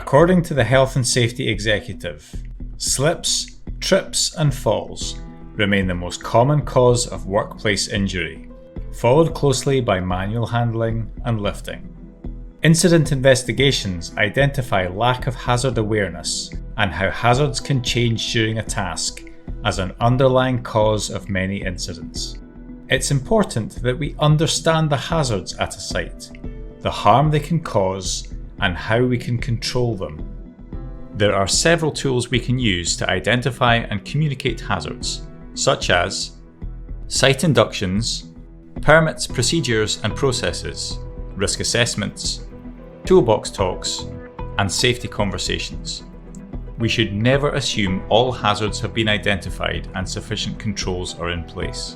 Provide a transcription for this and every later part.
According to the Health and Safety Executive, slips, trips and falls remain the most common cause of workplace injury, followed closely by manual handling and lifting. Incident investigations identify lack of hazard awareness and how hazards can change during a task as an underlying cause of many incidents. It's important that we understand the hazards at a site, the harm they can cause, and how we can control them. There are several tools we can use to identify and communicate hazards, such as site inductions, permits, procedures and processes, risk assessments, toolbox talks, and safety conversations. We should never assume all hazards have been identified and sufficient controls are in place.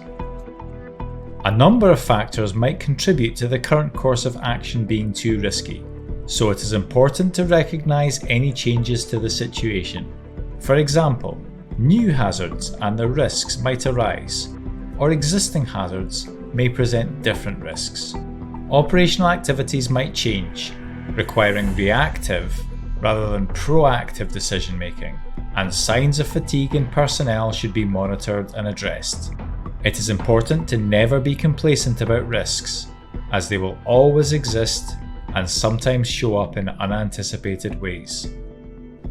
A number of factors might contribute to the current course of action being too risky, so it is important to recognise any changes to the situation. For example, new hazards and their risks might arise, or existing hazards may present different risks. Operational activities might change, requiring reactive rather than proactive decision making, and signs of fatigue in personnel should be monitored and addressed. It is important to never be complacent about risks, as they will always exist and sometimes show up in unanticipated ways.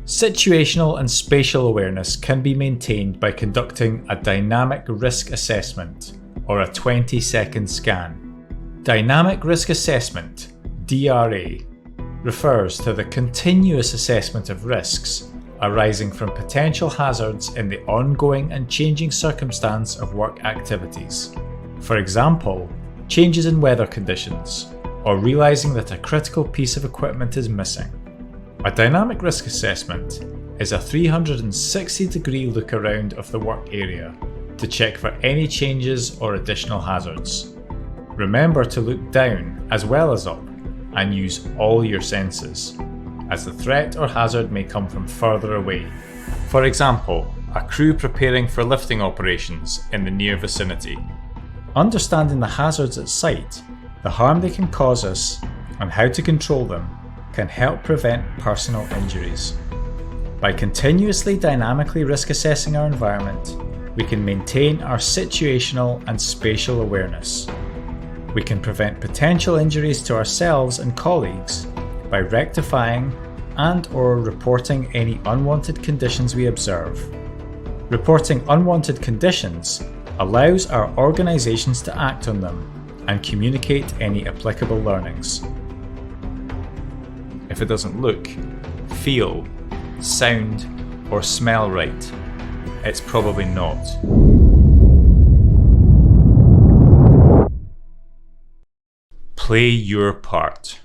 Situational and spatial awareness can be maintained by conducting a dynamic risk assessment or a 20-second scan. Dynamic risk assessment, DRA, refers to the continuous assessment of risks arising from potential hazards in the ongoing and changing circumstance of work activities. For example, changes in weather conditions, or realizing that a critical piece of equipment is missing. A dynamic risk assessment is a 360-degree look around of the work area to check for any changes or additional hazards. Remember to look down as well as up and use all your senses, as the threat or hazard may come from further away. For example, a crew preparing for lifting operations in the near vicinity. Understanding the hazards at site, the harm they can cause us, and how to control them can help prevent personal injuries. By continuously dynamically risk assessing our environment, we can maintain our situational and spatial awareness. We can prevent potential injuries to ourselves and colleagues by rectifying and/or reporting any unwanted conditions we observe. Reporting unwanted conditions allows our organisations to act on them and communicate any applicable learnings. If it doesn't look, feel, sound, or smell right, it's probably not. Play your part.